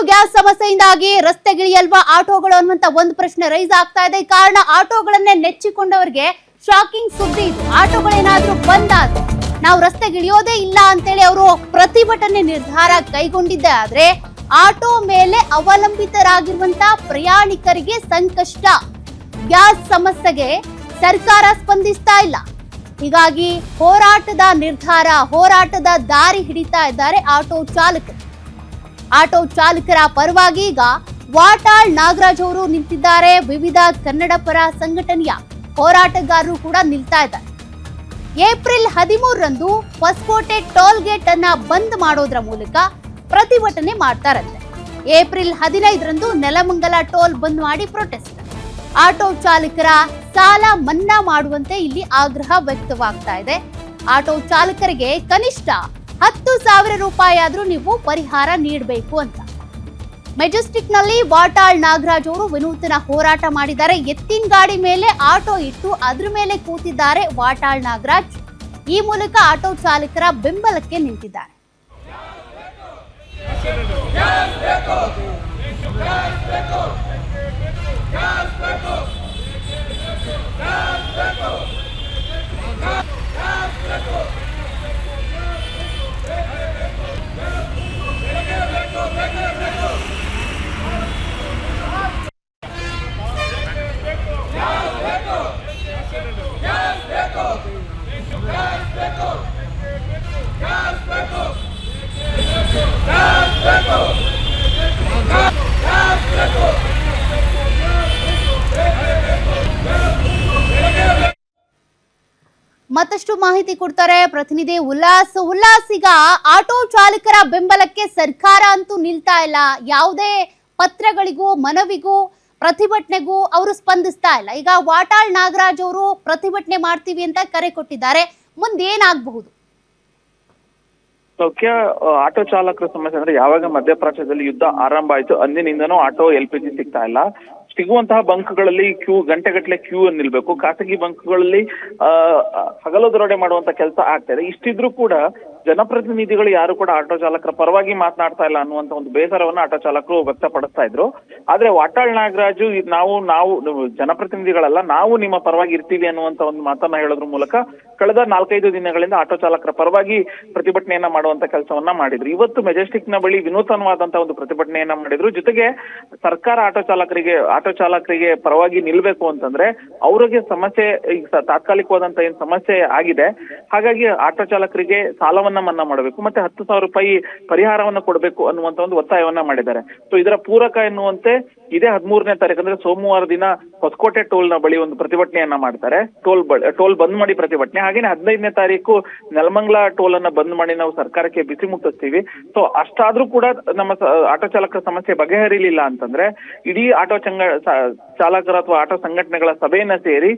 Gas ಸಮಸ್ಯೆಯಿಂದಾಗಿ ರಸ್ತೆಗಿಳಿಯಲ್ವಾ ಆಟೋಗಳು ಅನ್ನುವಂತ ಒಂದು ಪ್ರಶ್ನೆ ರೈಸ್ ಆಗ್ತಾ ಇದೆ. ಕಾರಣ ಆಟೋಗಳನ್ನೇ ನೆಚ್ಚಿಕೊಂಡವರಿಗೆ ಶಾಕಿಂಗ್ ಸುದ್ದಿ ಇದು. ಆಟೋಗಳೇನಾದ್ರೂ ಬಂದ್ ಆದ್ರೆ ನಾವು ರಸ್ತೆಗಿಳಿಯೋದೇ ಇಲ್ಲ ಅಂತೇಳಿ ಅವರು ಪ್ರತಿಭಟನೆ ನಿರ್ಧಾರ ಕೈಗೊಂಡಿದ್ದೆ. ಆದ್ರೆ ಆಟೋ ಮೇಲೆ ಅವಲಂಬಿತರಾಗಿರುವಂತ ಪ್ರಯಾಣಿಕರಿಗೆ ಸಂಕಷ್ಟ. ಗ್ಯಾಸ್ ಸಮಸ್ಯೆಗೆ ಸರ್ಕಾರ ಸ್ಪಂದಿಸ್ತಾ ಇಲ್ಲ. ಹೀಗಾಗಿ ಹೋರಾಟದ ನಿರ್ಧಾರ, ಹೋರಾಟದ ದಾರಿ ಹಿಡಿತಾ ಇದ್ದಾರೆ ಆಟೋ ಚಾಲಕರ ಪರವಾಗಿ ಈಗ ವಾಟಾಳ್ ನಾಗರಾಜ್ ಅವರು ನಿಂತಿದ್ದಾರೆ. ವಿವಿಧ ಕನ್ನಡ ಪರ ಸಂಘಟನೆಯ ಹೋರಾಟಗಾರರು ಕೂಡ ನಿಲ್ತಾ ಇದ್ದಾರೆ. ಏಪ್ರಿಲ್ 13ರಂದು ಹೊಸಕೋಟೆ ಟೋಲ್ ಗೇಟ್ ಅನ್ನ ಬಂದ್ ಮಾಡೋದ್ರ ಮೂಲಕ ಪ್ರತಿಭಟನೆ ಮಾಡ್ತಾರಂತೆ. ಏಪ್ರಿಲ್ 15ರಂದು ನೆಲಮಂಗಲ ಟೋಲ್ ಬಂದ್ ಮಾಡಿ ಪ್ರೊಟೆಸ್ಟ್. ಆಟೋ ಚಾಲಕರ ಸಾಲ ಮನ್ನಾ ಮಾಡುವಂತೆ ಇಲ್ಲಿ ಆಗ್ರಹ ವ್ಯಕ್ತವಾಗ್ತಾ ಇದೆ. ಆಟೋ ಚಾಲಕರಿಗೆ ಕನಿಷ್ಠ 10,000 ರೂಪಾಯಿ ಆದ್ರೂ ನೀವು ಪರಿಹಾರ ನೀಡಬೇಕು ಅಂತ ಮೆಜೆಸ್ಟಿಕ್ ನಲ್ಲಿ ವಾಟಾಳ್ ನಾಗರಾಜ್ ಅವರು ವಿನೂತನ ಹೋರಾಟ ಮಾಡಿದ್ದಾರೆ. ಎತ್ತಿನ ಗಾಡಿ ಮೇಲೆ ಆಟೋ ಇಟ್ಟು ಅದ್ರ ಮೇಲೆ ಕೂತಿದ್ದಾರೆ ವಾಟಾಳ್ ನಾಗರಾಜ್. ಈ ಮೂಲಕ ಆಟೋ ಚಾಲಕರ ಬೆಂಬಲಕ್ಕೆ ನಿಂತಿದ್ದಾರೆ. ಮತ್ತಷ್ಟು ಮಾಹಿತಿ ಕೊಡ್ತಾರೆ ಪ್ರತಿನಿಧಿ ಉಲ್ಲಾಸ್. ಈಗ ಆಟೋ ಚಾಲಕರ ಬೆಂಬಲಕ್ಕೆ ಸರ್ಕಾರ ಅಂತೂ ನಿಲ್ತಾ ಇಲ್ಲ. ಯಾವುದೇ ಪತ್ರಗಳಿಗೂ ಮನವಿಗೂ ಪ್ರತಿಭಟನೆಗೂ ಅವರು ಸ್ಪಂದಿಸ್ತಾ ಇಲ್ಲ. ಈಗ ವಾಟಾಳ್ ನಾಗರಾಜ್ ಅವರು ಪ್ರತಿಭಟನೆ ಮಾಡ್ತೀವಿ ಅಂತ ಕರೆ ಕೊಟ್ಟಿದ್ದಾರೆ. ಮುಂದೇನಾಗಬಹುದು? ಮುಖ್ಯ ಆಟೋ ಚಾಲಕರ ಸಮಸ್ಯೆ ಅಂದ್ರೆ ಯಾವಾಗ ಮಧ್ಯಪ್ರಾಚ್ಯದಲ್ಲಿ ಯುದ್ಧ ಆರಂಭ ಆಯ್ತು ಅಂದಿನಿಂದನೂ ಆಟೋ LPG ಸಿಗ್ತಾ ಇಲ್ಲ. ಸಿಗುವಂತಹ ಬಂಕ್ಗಳಲ್ಲಿ ಗಂಟೆಗಟ್ಟಲೆ ಕ್ಯೂ ನಿಲ್ಬೇಕು. ಖಾಸಗಿ ಬಂಕ್ಗಳಲ್ಲಿ ಹಗಲು ಮಾಡುವಂತ ಕೆಲಸ ಆಗ್ತಾ ಇದೆ. ಇಷ್ಟಿದ್ರೂ ಕೂಡ ಜನಪ್ರತಿನಿಧಿಗಳು ಯಾರು ಕೂಡ ಆಟೋ ಚಾಲಕರ ಪರವಾಗಿ ಮಾತನಾಡ್ತಾ ಇಲ್ಲ ಅನ್ನುವಂತ ಒಂದು ಬೇಸರವನ್ನ ಆಟೋ ಚಾಲಕರು ವ್ಯಕ್ತಪಡಿಸ್ತಾ ಇದ್ರು. ಆದ್ರೆ ವಾಟಾಳ್ ನಾಗರಾಜು ನಾವು ಜನಪ್ರತಿನಿಧಿಗಳಲ್ಲ, ನಾವು ನಿಮ್ಮ ಪರವಾಗಿ ಇರ್ತೀವಿ ಅನ್ನುವಂತ ಒಂದು ಮಾತನ್ನ ಹೇಳೋದ್ರ ಮೂಲಕ ಕಳೆದ 4-5 ದಿನಗಳಿಂದ ಆಟೋ ಚಾಲಕರ ಪರವಾಗಿ ಪ್ರತಿಭಟನೆಯನ್ನ ಮಾಡುವಂತ ಕೆಲಸವನ್ನ ಮಾಡಿದ್ರು. ಇವತ್ತು ಮೆಜೆಸ್ಟಿಕ್ ನ ಬಳಿ ವಿನೂತನವಾದಂತಹ ಒಂದು ಪ್ರತಿಭಟನೆಯನ್ನ ಮಾಡಿದ್ರು. ಜೊತೆಗೆ ಸರ್ಕಾರ ಆಟೋ ಚಾಲಕರಿಗೆ ಪರವಾಗಿ ನಿಲ್ಬೇಕು ಅಂತಂದ್ರೆ ಅವರಿಗೆ ಸಮಸ್ಯೆ ತಾತ್ಕಾಲಿಕವಾದಂತ ಏನ್ ಸಮಸ್ಯೆ ಆಗಿದೆ, ಹಾಗಾಗಿ ಆಟೋ ಚಾಲಕರಿಗೆ ಸಾಲವನ್ನ ಮನ್ನಾ ಮಾಡಬೇಕು, ಮತ್ತೆ 10,000 ರೂಪಾಯಿ ಪರಿಹಾರವನ್ನ ಕೊಡಬೇಕು ಅನ್ನುವಂತ ಒಂದು ಒತ್ತಾಯವನ್ನ ಮಾಡಿದ್ದಾರೆ. ಸೊ ಇದರ ಪೂರಕ ಎನ್ನುವಂತೆ ಇದೇ 13ನೇ ತಾರೀಕು ಅಂದ್ರೆ ಸೋಮವಾರ ದಿನ ಹೊಸಕೋಟೆ ಟೋಲ್ ನ ಬಳಿ ಒಂದು ಪ್ರತಿಭಟನೆಯನ್ನ ಮಾಡ್ತಾರೆ. ಟೋಲ್ ಬಂದ್ ಮಾಡಿ ಪ್ರತಿಭಟನೆ. ಹಾಗೇನೆ 15ನೇ ತಾರೀಕು ನೆಲಮಂಗಲ ಟೋಲ್ ಅನ್ನ ಬಂದ್ ಮಾಡಿ ನಾವು ಸರ್ಕಾರಕ್ಕೆ ಬಿಸಿ ಮುಟ್ಟಿಸ್ತೀವಿ. ಸೊ ಅಷ್ಟಾದ್ರೂ ಕೂಡ ನಮ್ಮ ಆಟೋ ಚಾಲಕರ ಸಮಸ್ಯೆ ಬಗೆಹರಿಲಿಲ್ಲ ಅಂತಂದ್ರೆ ಇಡೀ ಆಟೋ ಚಾಲಕರ ಅಥವಾ ಆಟೋ ಸಂಘಟನೆಗಳ ಸಭೆಯನ್ನ ಸೇರಿ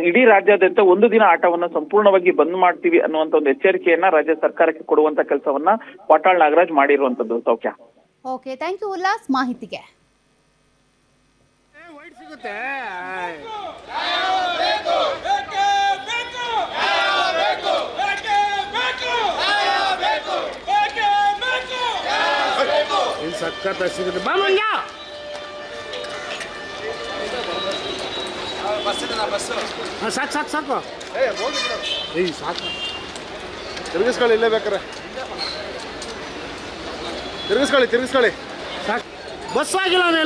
ಇಡೀ ರಾಜ್ಯಾದ್ಯಂತ ಒಂದು ದಿನ ಆಟೋವನ್ನ ಸಂಪೂರ್ಣವಾಗಿ ಬಂದ್ ಮಾಡ್ತೀವಿ ಅನ್ನುವಂತ ಒಂದು ಎಚ್ಚರಿಕೆಯನ್ನ ರಾಜ್ಯ ಸರ್ಕಾರಕ್ಕೆ ಕೊಡುವಂತ ಕೆಲಸವನ್ನ ವಾಟಾಳ್ ನಾಗರಾಜ್ ಮಾಡಿರುವಂತದ್ದು. ಸೌಖ್ಯ. ಓಕೆ, ಥ್ಯಾಂಕ್ ಯು ಉಲ್ಲಾಸ್ ಮಾಹಿತಿಗೆ. ಸಖತ್ ಸಿಗುತ್ತೆ ಬಾ ಮಂಗ್ಯ. ಸಾಕು ಸಾಕು ತಿರುಗಿಸ್ಕೊಳ್ಳಿ, ಇಲ್ಲೇ ಬೇಕಾರೆ ತಿರುಗಿಸ್ಕೊಳ್ಳಿ ಸಾಕು. ಬಸ್ ಆಗಿಲ್ಲ ಎಲ್ಲೋ